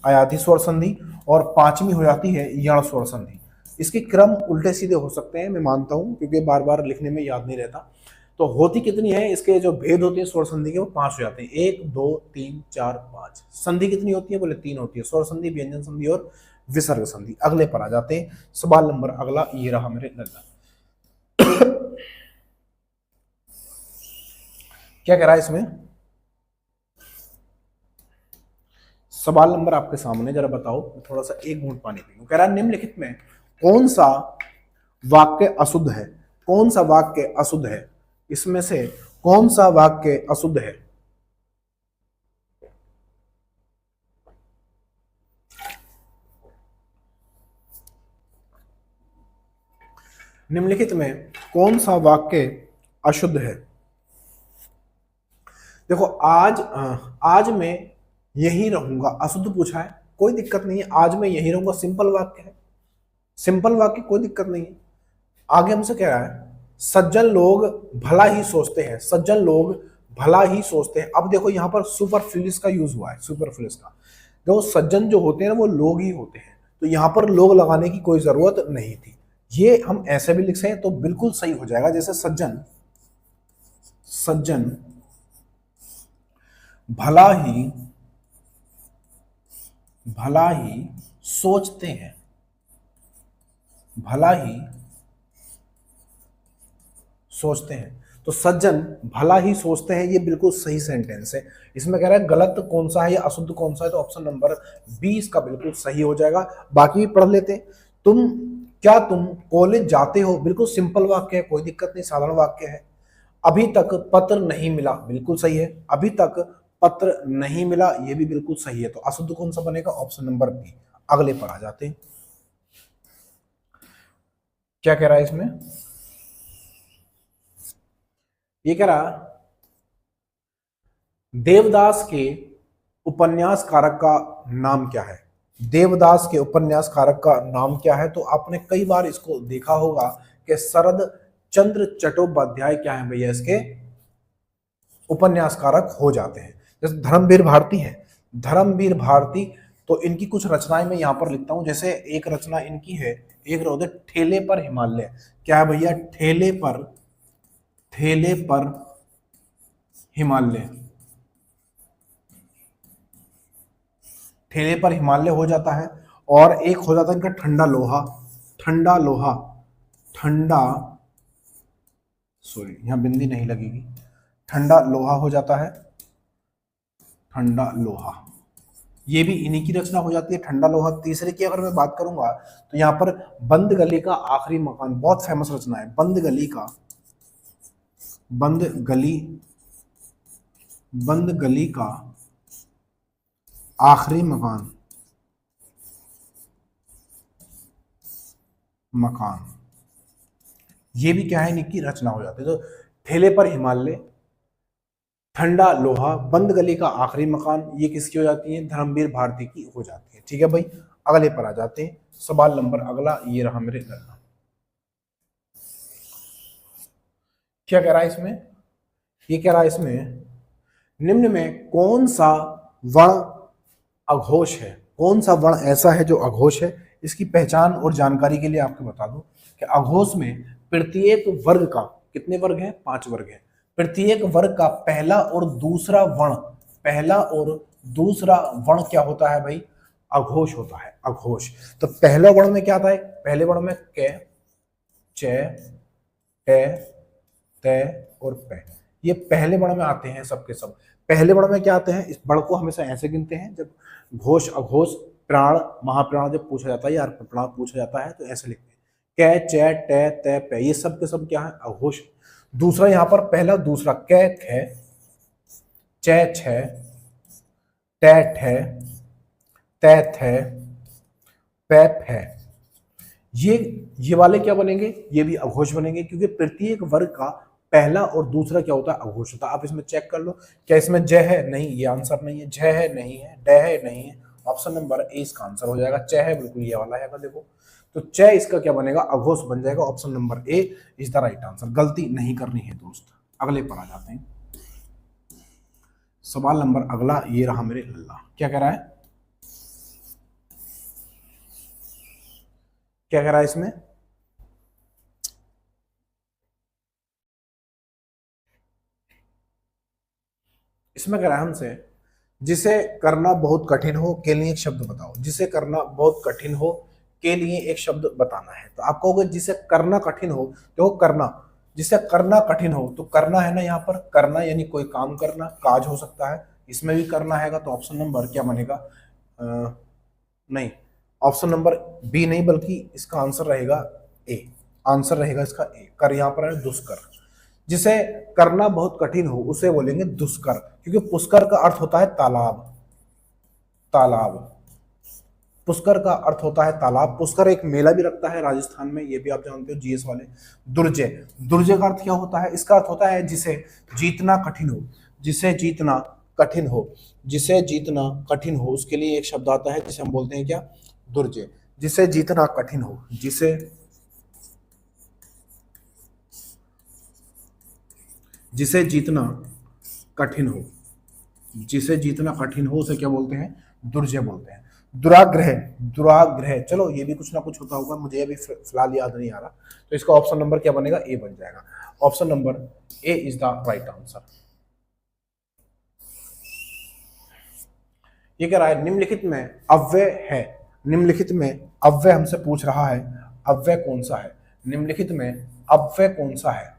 आयाधी स्वर संधि। और 5वीं हो जाती है यण स्वर संधि। इसके क्रम उल्टे सीधे हो सकते हैं, मैं मानता हूं, क्योंकि बार बार लिखने में याद नहीं रहता। तो होती कितनी है? इसके जो भेद होते हैं स्वर संधि के, वो 5 हो जाते हैं। 1 2 3 4 5। संधि कितनी होती है? बोले 3 होती है, स्वर संधि, व्यंजन संधि और विसर्ग संधि। अगले पर आ जाते हैं। सवाल नंबर अगला ये रहा मेरे नजर। क्या कह रहा है इसमें? सवाल नंबर आपके सामने, जरा बताओ। थोड़ा सा एक घूंट पानी पीऊं। कह रहा है निम्नलिखित में कौन सा वाक्य अशुद्ध है? कौन सा वाक्य अशुद्ध है? इसमें से कौन सा वाक्य अशुद्ध है? निम्नलिखित में कौन सा वाक्य अशुद्ध है? देखो आज मैं यही रहूंगा, अशुद्ध पूछा है, कोई दिक्कत नहीं है, आज मैं यही रहूंगा, सिंपल वाक्य है, सिंपल वाक्य, कोई दिक्कत नहीं है। आगे हमसे कह रहा है सज्जन लोग भला ही सोचते हैं, सज्जन लोग भला ही सोचते हैं। अब देखो यहां पर सुपरफ्लुअस का यूज हुआ है, सुपरफ्लुअस का। देखो सज्जन जो होते हैं ना वो लोग ही होते हैं, तो यहां पर लोग लगाने की कोई जरूरत नहीं थी। ये हम ऐसे भी लिख सकते हैं तो बिल्कुल सही हो जाएगा, जैसे सज्जन, सज्जन भला ही सोचते हैं, भला ही सोचते हैं। तो सज्जन भला ही सोचते हैं, ये बिल्कुल सही सेंटेंस है। इसमें कह रहा है गलत कौन सा है या अशुद्ध कौन सा है, तो ऑप्शन नंबर 20 का बिल्कुल सही हो जाएगा। बाकी पढ़ लेते हैं। तुम कॉलेज जाते हो, बिल्कुल सिंपल वाक्य है, कोई दिक्कत नहीं, साधारण वाक्य है। अभी तक पत्र नहीं मिला, बिल्कुल सही है, अभी तक पत्र नहीं मिला, ये भी बिल्कुल सही है। तो अशुद्ध कौन सा बनेगा? Option number B. अगले पर आ जाते हैं। क्या कह रहा है इसमें? ये कह रहा देवदास के उपन्यासकारक का नाम क्या है? देवदास के उपन्यासकारक का नाम क्या है? तो आपने कई बार इसको देखा होगा कि शरद चंद्र चट्टोपाध्याय क्या है भैया, इसके उपन्यासकारक हो जाते हैं। जैसे धर्मवीर भारती है, धर्मवीर भारती, तो इनकी कुछ रचनाएं मैं यहां पर लिखता हूं। जैसे एक रचना इनकी है, एक रोदे ठेले पर हिमालय। क्या है भैया? ठेले पर हिमालय, ठेले पर हिमालय हो जाता है। और एक हो जाता है इनका ठंडा लोहा, ठंडा लोहा, ठंडा, सॉरी यहां बिंदी नहीं लगेगी, ठंडा लोहा हो जाता है, ठंडा लोहा, ये भी इन्हीं की रचना हो जाती है, ठंडा लोहा। तीसरे की अगर मैं बात करूंगा तो यहां पर बंद गली का आखिरी मकान, बहुत फेमस रचना है, बंद गली का आखिरी मकान, ये भी क्या है, इनकी रचना हो जाती है। तो ठेले पर हिमालय, ठंडा लोहा, बंद गली का आखिरी मकान, ये किसकी हो जाती है? धर्मवीर भारती की हो जाती है। ठीक है भाई, अगले पर आ जाते हैं। सवाल नंबर अगला ये रहा मेरे लड़ना। क्या कह रहा है इसमें? ये कह रहा है इसमें निम्न में कौन सा वर्ण अघोष है? कौन सा वर्ण ऐसा है जो अघोष है? इसकी पहचान और जानकारी के लिए आपको बता दूं कि अघोष में प्रत्येक वर्ग का, कितने वर्ग हैं? 5 वर्ग हैं। प्रत्येक वर्ग का पहला और दूसरा वर्ण क्या होता है भाई? अघोष होता है, अघोष। तो पहला वर्ण में क्या आता है? पहले वर्ण में क, च, ट, त और प, ये पहले वर्ण में आते हैं सबके सब। पहले वर्ण में क्या आते हैं? इस वर्ण को हमेशा ऐसे गिनते हैं, जब घोष, अघोष, प्राण, महाप्राण जब पूछा जाता है या प्राण पूछा जाता है तो ऐसे लिखते हैं, क, च, ट, त, प, ये सब के सब क्या है? अघोष। दूसरा यहां पर पहला दूसरा क, ख, च, छ, ट, ठ, त, थ, प, फ, ये वाले क्या बनेंगे? ये भी अघोष बनेंगे, क्योंकि प्रत्येक वर्ग का पहला और दूसरा क्या होता है? अघोष होता है। आप इसमें चेक कर लो, क्या इसमें ज है? नहीं, ये आंसर नहीं है। झ है? नहीं है। ड है? नहीं है। ऑप्शन नंबर ए इसका आंसर हो जाएगा। च है, बिल्कुल ये वाला है। देखो तो च इसका क्या बनेगा? अघोष बन जाएगा। Option number A is the right answer. गलती नहीं करनी है दोस्त। अगले पर आ जाते हैं। सवाल नंबर अगला ये रहा मेरे लल्ला। क्या कह रहा है? क्या कह रहा है इसमें? इसमें कह रहा है हमसे जिसे करना बहुत कठिन हो के लिए एक शब्द बताओ। जिसे करना बहुत कठिन हो के लिए एक शब्द बताना है। तो आप कहोगे जिसे करना कठिन हो, तो करना, जिसे करना कठिन हो तो करना है ना, यहाँ पर करना यानी कोई काम करना, काज हो सकता है, इसमें भी करना है। तो ऑप्शन नंबर क्या बनेगा? नहीं, ऑप्शन नंबर बी नहीं, बल्कि इसका आंसर रहेगा ए। आंसर रहेगा इसका ए। कर यहाँ पर है दुष्कर। जिसे करना बहुत कठिन हो उसे बोलेंगे दुष्कर, क्योंकि पुष्कर का अर्थ होता है तालाब। तालाब, पुष्कर का अर्थ होता है तालाब। पुष्कर एक मेला भी रखता है राजस्थान में, ये भी आप जानते हो जीएस वाले। दुर्जय, दुर्जय का अर्थ क्या होता है? इसका अर्थ होता है जिसे जीतना कठिन हो। जिसे जीतना कठिन हो, जिसे जीतना कठिन हो, उसके लिए एक शब्द आता है जिसे हम बोलते हैं क्या? दुर्जय। जिसे जीतना कठिन हो, जिसे जीतना कठिन हो, जिसे जीतना कठिन हो उसे क्या बोलते हैं? दुर्जय बोलते हैं। दुराग्रह, दुराग्रह, चलो ये भी कुछ ना कुछ होता होगा, मुझे अभी फिलहाल याद नहीं आ रहा, तो इसका ऑप्शन नंबर क्या बनेगा? ए बन जाएगा। Option number A is the right answer. ये कह रहा है निम्नलिखित में अव्यय है। निम्नलिखित में अव्यय हमसे पूछ रहा है, अव्यय कौन सा है? निम्नलिखित में अव्यय कौन सा है?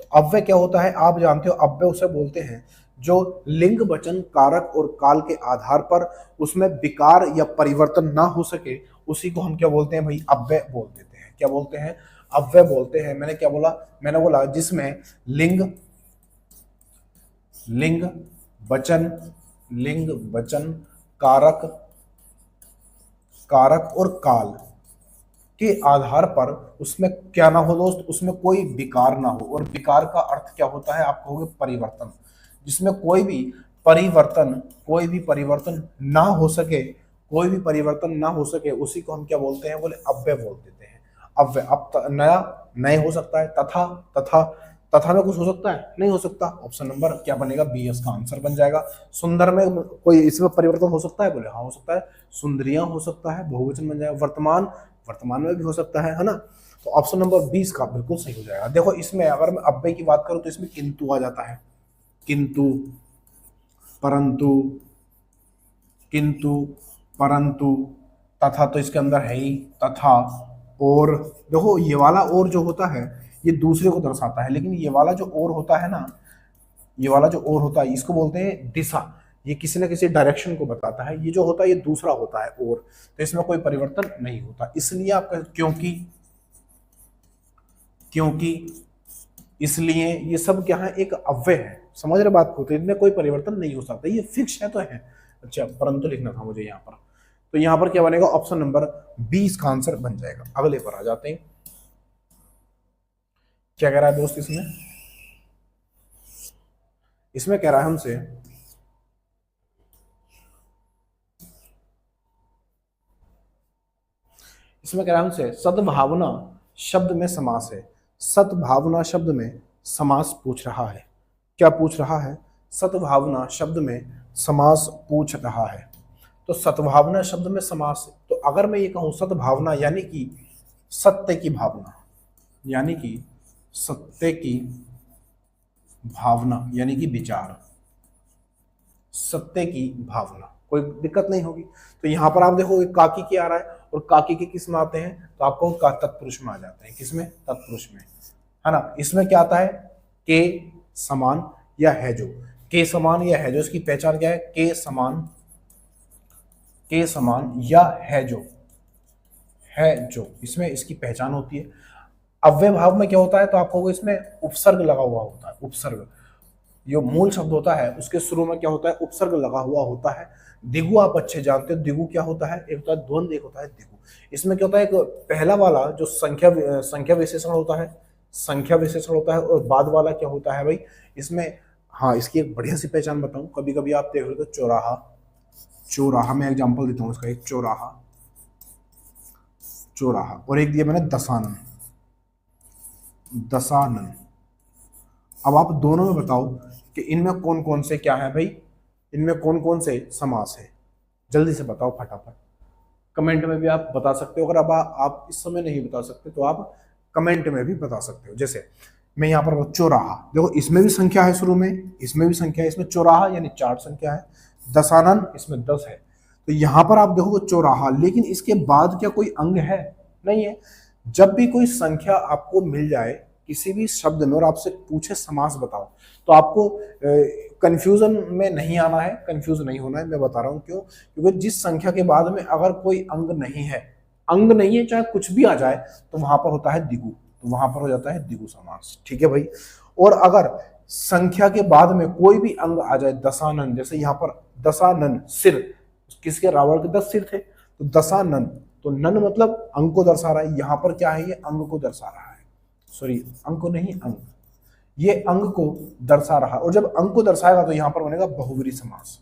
तो अव्यय क्या होता है? आप जानते हो अव्यय उसे बोलते हैं जो लिंग, वचन, कारक और काल के आधार पर उसमें विकार या परिवर्तन ना हो सके, उसी को हम क्या बोलते हैं भाई? अव्यय बोल देते हैं। क्या बोलते हैं? अव्यय बोलते हैं। मैंने क्या बोला? मैंने बोला जिसमें लिंग, वचन, कारक, और काल के आधार पर उसमें क्या ना हो दोस्त? उसमें कोई विकार ना हो। और विकार का अर्थ क्या होता है? आप कहोगे परिवर्तन। जिसमें कोई भी परिवर्तन ना हो सके, उसी को हम क्या बोलते हैं? बोले अव्यय बोल देते हैं। अव्यय। अब नया नए हो सकता है, तथा में कुछ हो सकता है? नहीं हो सकता। ऑप्शन नंबर क्या बनेगा? बी इसका आंसर बन जाएगा। सुंदर में कोई इसमें परिवर्तन हो सकता है? बोले हाँ हो सकता है। सुंदरियां हो सकता है, बहुवचन बन जाएगा। वर्तमान में भी हो सकता है ना? तो ऑप्शन नंबर 20 का बिल्कुल सही हो जाएगा। देखो इसमें अगर मैं अव्यय की बात करूं तो इसमें किंतु आ जाता है। किंतु, परंतु, तथा तो इसके अंदर है ही, तथा, और। देखो ये वाला और जो होता है ये दूसरे को दर्शाता है, लेकिन ये वाला जो और होता है ना, ये वाला जो और होता है इसको बोलते हैं दिशा। ये किसी न किसी डायरेक्शन को बताता है। ये जो होता है ये दूसरा होता है और, तो इसमें कोई परिवर्तन नहीं होता। इसलिए आपका क्योंकि इसलिए ये सब क्या है? एक अव्यय है। समझ रहे बात को? तो इनमें कोई परिवर्तन नहीं हो सकता, ये फिक्स है तो है। अच्छा, परंतु लिखना था मुझे यहाँ पर। तो यहाँ पर क्या बनेगा? ऑप्शन नंबर 20 का आंसर बन जाएगा। अगले पर आ जाते हैं। क्या कह रहा है दोस्त इसमें कह रहा है हमसे सद्भावना शब्द में समास है। सद्भावना शब्द में समास पूछ रहा है। क्या पूछ रहा है? सद्भावना शब्द में समास पूछ रहा है। तो सद्भावना शब्द में समास, तो अगर मैं ये कहूं सद्भावना यानी कि सत्य की भावना, यानी कि विचार, सत्य की भावना, कोई दिक्कत नहीं होगी। तो यहां पर आप देखो काकी के आ रहा है, और काकी के किस में आते हैं? तो आपको का तत्पुरुष में आ जाते हैं। किसमें? तत्पुरुष में, है ना? इसमें क्या आता है? के समान या है जो। के समान या है जो, इसकी पहचान क्या है? के समान या है जो, इसमें इसकी पहचान होती है। अव्यय भाव में क्या होता है? तो आपको इसमें उपसर्ग लगा हुआ होता है। उपसर्ग, जो मूल शब्द होता है उसके शुरू में क्या होता है? उपसर्ग लगा हुआ होता है। दिगु आप अच्छे जानते हो, दिगु क्या होता है? एक होता है द्वंद, एक होता है दिगु। इसमें क्या होता है? एक पहला वाला जो संख्या विशेषण होता है, और बाद वाला क्या होता है भाई? इसमें हाँ, इसकी एक बढ़िया सी पहचान बताऊं। कभी कभी आप देख रहे हो तो चौराहा में एग्जाम्पल देता हूँ इसका। एक चौराहा, और एक दिया मैंने दशानन। अब आप दोनों में बताओ कि इनमें कौन कौन से क्या है भाई? इनमें कौन कौन से समास है? जल्दी से बताओ फटाफट। कमेंट में भी आप बता सकते हो। अगर अब आप इस समय नहीं बता सकते तो आप कमेंट में भी बता सकते हो। जैसे मैं यहाँ पर चौराहा, देखो इसमें भी संख्या है शुरू में, इसमें भी संख्या है। इसमें चौराहा यानी 4 संख्या है। दशानन इसमें 10 है। तो यहाँ पर आप देखो चौराहा, लेकिन इसके बाद क्या कोई अंग है? नहीं है। जब भी कोई संख्या आपको मिल जाए किसी भी शब्द में और आपसे पूछे समास बताओ, तो आपको कंफ्यूजन में नहीं आना है, कंफ्यूज नहीं होना है। मैं बता रहा हूं क्यों, क्योंकि जिस संख्या के बाद में अगर कोई अंग नहीं है, अंग नहीं है चाहे कुछ भी आ जाए, तो वहां पर होता है द्विगु, तो वहां पर हो जाता है द्विगु समास। ठीक है भाई। और अगर संख्या के बाद में कोई भी अंग आ जाए, दशानन, जैसे यहाँ पर दशानन सिर, किसके, रावण के 10 सिर थे, तो दशानन, तो नन मतलब अंग को दर्शा रहा है, यहां पर क्या है, ये अंग को दर्शा रहा है, सॉरी अंग को नहीं, अंग, ये अंग को दर्शा रहा है। और जब अंग को दर्शाएगा तो यहां पर बनेगा बहुव्रीहि समास,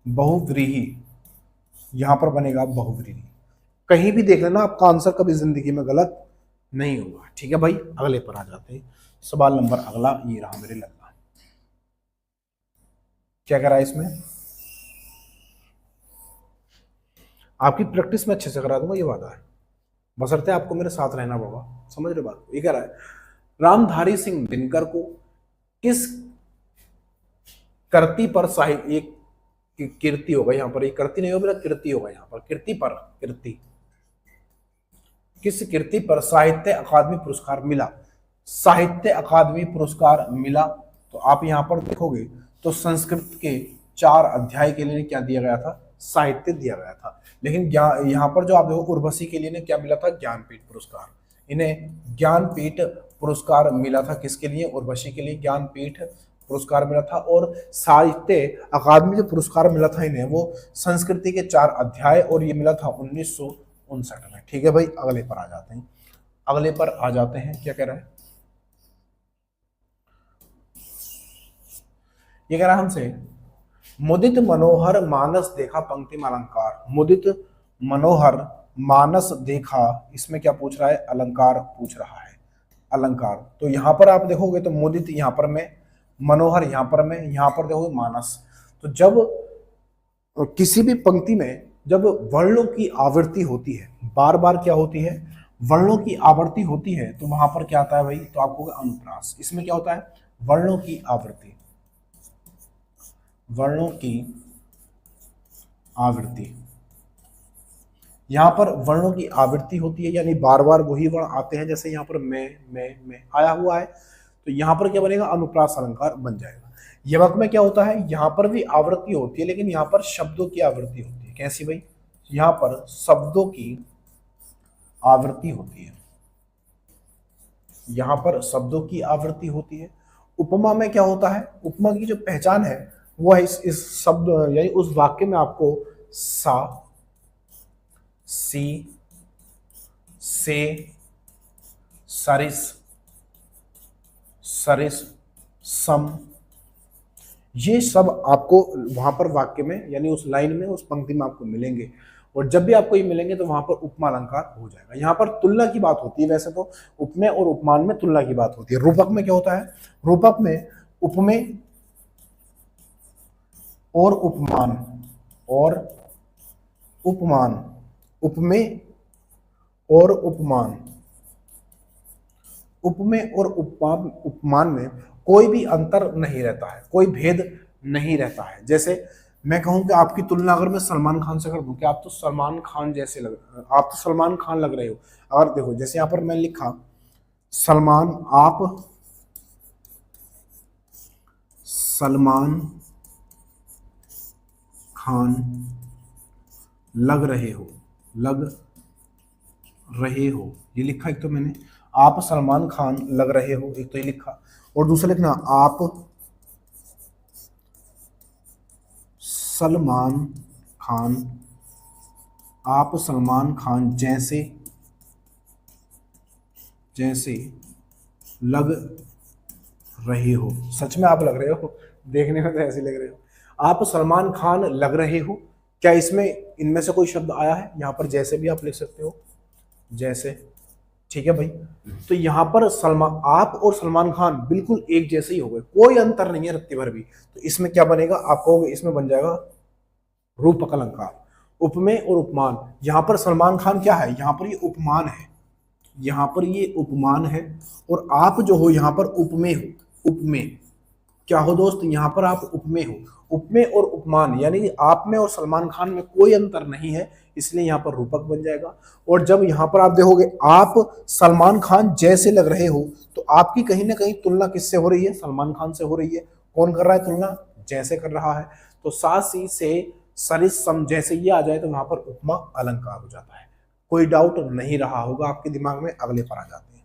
बहुव्रीहि, यहां पर बनेगा बहुव्रीहि। कहीं भी देख लेना, आपका आंसर कभी जिंदगी में गलत नहीं होगा। ठीक है भाई, अगले पर आ जाते हैं। सवाल नंबर अगला ये रहा मेरे लल्ला, क्या कह रहा है इसमें, आपकी प्रैक्टिस में अच्छे से करा दूंगा, ये वादा है, बशर्ते आपको मेरे साथ रहना होगा। समझ रहे बात। ये कह रहा है रामधारी सिंह दिनकर को किस कृति पर साहित्य, एक कीर्ति होगा यहाँ पर, ये कृति नहीं होगा, कीर्ति होगा यहाँ पर, कीर्ति पर, कीर्ति, किस कीर्ति पर साहित्य अकादमी पुरस्कार मिला, साहित्य अकादमी पुरस्कार मिला। तो आप यहां पर देखोगे तो संस्कृत के 4 अध्याय के लिए क्या दिया गया था, साहित्य दिया गया था। लेकिन यहाँ पर जो आप देखो उर्वशी के लिए क्या मिला था, ज्ञानपीठ पुरस्कार, इन्हें ज्ञानपीठ पुरस्कार मिला था। किसके लिए, उर्वशी के लिए ज्ञानपीठ पुरस्कार मिला था। और साहित्य अकादमी जो पुरस्कार मिला था इन्हें, वो संस्कृति के 4 अध्याय, और ये मिला था 1959 में। ठीक है भाई, अगले पर आ जाते हैं, अगले पर आ जाते हैं। क्या कह रहा है, ये कह रहा है हमसे, मुदित मनोहर मानस देखा पंक्ति में अलंकार, मुदित मनोहर मानस देखा, इसमें क्या पूछ रहा है, अलंकार पूछ रहा है, अलंकार। तो यहां पर आप देखोगे तो मुदित यहां पर में, मनोहर यहां पर में, यहां पर देखोगे मानस। तो जब किसी भी पंक्ति में जब वर्णों की आवृत्ति होती है, बार बार क्या होती है, वर्णों की आवृत्ति होती है, तो वहां पर क्या आता है भाई, तो आपको अनुप्रास। इसमें क्या होता है, वर्णों की आवृत्ति, वर्णों की आवृत्ति, यहां पर वर्णों की आवृत्ति होती है, यानी बार बार वही वर्ण आते हैं। जैसे यहां पर मैं आया हुआ है, तो यहां पर क्या बनेगा, अनुप्रास अलंकार बन जाएगा। यमक में क्या होता है, यहां पर भी आवृत्ति होती है, लेकिन यहां पर शब्दों की आवृत्ति होती है। कैसी भाई, यहां पर शब्दों की आवृत्ति होती है, यहां पर शब्दों की आवृत्ति होती है। उपमा में क्या होता है, उपमा की जो पहचान है वो है इस शब्द, यानी उस वाक्य में आपको सा, सी, से, सरिस, सरिस, सम, ये सब आपको वहां पर वाक्य में, यानी उस लाइन में, उस पंक्ति में आपको मिलेंगे। और जब भी आपको ये मिलेंगे तो वहां पर उपमा अलंकार हो जाएगा। यहाँ पर तुलना की बात होती है, वैसे तो उपमेय और उपमान में तुलना की बात होती है। रूपक में क्या होता है, रूपक में उपमेय और उपमान, और उपमान, उपमेय और उपमान, उपमेय और उपमान में कोई भी अंतर नहीं रहता है, कोई भेद नहीं रहता है। जैसे मैं कहूं कि आपकी तुलना अगर मैं सलमान खान से कर दूं कि आप तो सलमान खान जैसे आप तो सलमान खान लग रहे हो। अगर देखो जैसे यहां पर मैं लिखा सलमान, आप सलमान खान लग रहे हो, लग रहे हो, ये लिखा एक तो मैंने, आप सलमान खान लग रहे हो, एक तो ये लिखा। और दूसरा लिखना आप सलमान खान, आप सलमान खान जैसे, जैसे लग रहे हो। सच में आप लग रहे हो, देखने में तो ऐसे लग रहे हो। आप सलमान खान लग रहे हो, क्या इसमें इनमें से कोई शब्द आया है, यहाँ पर जैसे भी आप लिख सकते हो, जैसे। ठीक है भाई, तो यहाँ पर सलमान, आप और सलमान खान बिल्कुल एक जैसे ही हो गए, कोई अंतर नहीं है रत्ती भर भी। तो इसमें क्या बनेगा, आप कहोगे इसमें बन जाएगा रूपक अलंकार। उपमेय और उपमान, यहाँ पर सलमान खान क्या है, यहाँ पर ये उपमान है, यहाँ पर ये उपमान है, और आप जो हो यहाँ पर उपमेय हो। उपमेय क्या हो दोस्त, यहाँ पर आप उपमेय हो। उपमेय और उपमान यानी आप में और सलमान खान में कोई अंतर नहीं है, इसलिए यहाँ पर रूपक बन जाएगा। और जब यहाँ पर आप देखोगे आप सलमान खान जैसे लग रहे हो, तो आपकी कहीं ना कहीं तुलना किससे हो रही है, सलमान खान से हो रही है। कौन कर रहा है तुलना? जैसे कर रहा है। तो सा सी से सरिस सम जैसे ये आ जाए तो वहां पर उपमा अलंकार हो जाता है। कोई डाउट नहीं रहा होगा आपके दिमाग में? अगले पर आ जाते हैं।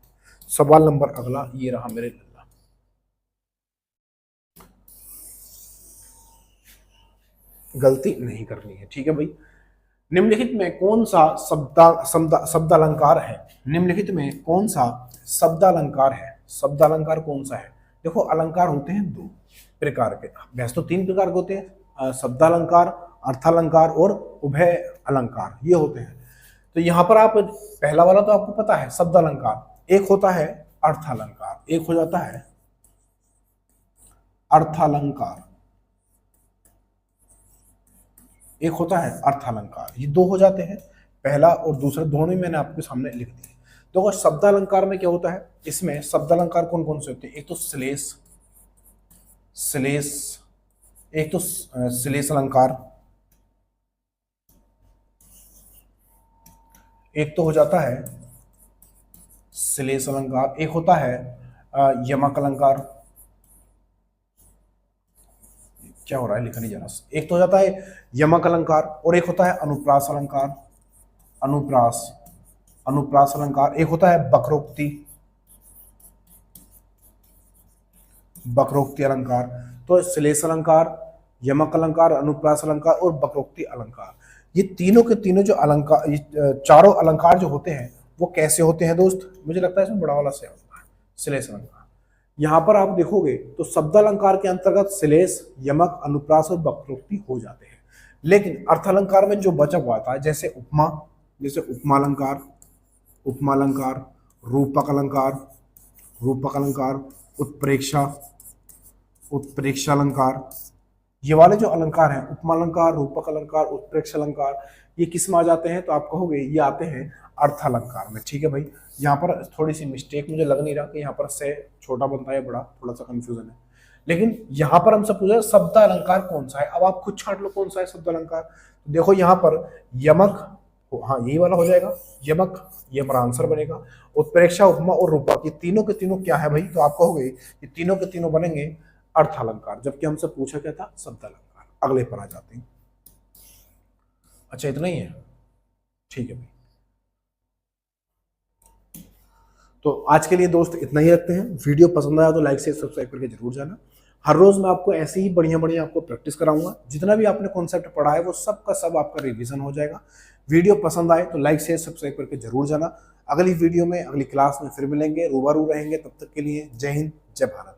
सवाल नंबर अगला ये रहा मेरे लल्ला। गलती नहीं करनी है, ठीक है भाई। निम्नलिखित में कौन सा शब्दालंकार है? निम्नलिखित में कौन सा शब्दालंकार है? शब्दालंकार कौन सा है? देखो अलंकार होते हैं दो प्रकार के, वैसे तो तीन प्रकार के होते हैं, शब्दालंकार, अर्थालंकार और उभय अलंकार, ये होते हैं। तो यहाँ पर आप पहला वाला तो आपको पता है शब्दालंकार, एक होता है अर्थालंकार, एक हो जाता है अर्थालंकार, एक होता है अर्थालंकार। ये दो हो जाते हैं, पहला और दूसरा दोनों ही मैंने आपके सामने लिख दिए। तो शब्दालंकार में क्या होता है? इसमें शब्दालंकार कौन कौन से होते हैं? एक तो श्लेष, श्लेष, एक तो श्लेष अलंकार, एक तो हो जाता है श्लेष अलंकार, एक होता है यमक अलंकार। क्या हो रहा है? लिखा नहीं जा रहा। एक तो हो जाता है यमक अलंकार और एक होता है अनुप्रास अलंकार, अनुप्रास, अनुप्रास अलंकार। एक होता है वक्रोक्ति, वक्रोक्ति अलंकार। तो श्लेष अलंकार, यमक अलंकार, अनुप्रास अलंकार और वक्रोक्ति अलंकार, ये तीनों के तीनों जो अलंकार, ये चारों अलंकार जो होते हैं वो कैसे होते हैं दोस्त? मुझे लगता है इसमें बड़ा वाला से होता है श्लेष अलंकार। यहां पर आप देखोगे तो शब्दालंकार के अंतर्गत श्लेष, यमक, अनुप्रास और वक्रोक्ति हो जाते हैं। लेकिन अर्थालंकार में जो बचा हुआ था, जैसे उपमा, जैसे उपमालंकार, उपमालंकार, रूपक अलंकार, रूपक अलंकार, उत्प्रेक्षा, उत्प्रेक्षालंकार, ये वाले जो अलंकार हैं, उपमालंकार, रूपक अलंकार, उत्प्रेक्ष अलंकार, ये किस में आ जाते हैं? तो आप कहोगे ये आते हैं अर्थालंकार में, ठीक है भाई। यहाँ पर थोड़ी सी मिस्टेक मुझे लग नहीं रहा कि यहाँ पर से छोटा बनता है बड़ा, थोड़ा सा कंफ्यूजन है। लेकिन यहाँ पर हमसे पूछा शब्दालंकार कौन सा है, अब आप खुद छांट लो कौन सा है शब्दालंकार। तो देखो यहाँ पर यमक, हाँ यही वाला हो जाएगा यमक, ये हमारा आंसर बनेगा। उत्प्रेक्षा, उपमा और रूपक, ये तीनों के तीनों क्या है भाई? तो आप कहोगे ये तीनों के तीनों बनेंगे अर्थालंकार, जबकि हमसे पूछा क्या था? शब्दालंकार। अगले पर आ जाते हैं। अच्छा इतना ही है, ठीक है भाई। तो आज के लिए दोस्त इतना ही रखते हैं। वीडियो पसंद आया तो लाइक से सब्सक्राइब करके जरूर जाना। हर रोज मैं आपको ऐसे ही बढ़िया बढ़िया आपको प्रैक्टिस कराऊंगा। जितना भी आपने कॉन्सेप्ट पढ़ा है वो सब का सब आपका रिवीजन हो जाएगा। वीडियो पसंद आए तो लाइक शेयर सब्सक्राइब करके जरूर जाना। अगली वीडियो में अगली क्लास में फिर मिलेंगे, रूबरू रहेंगे। तब तक के लिए जय हिंद, जय भारत।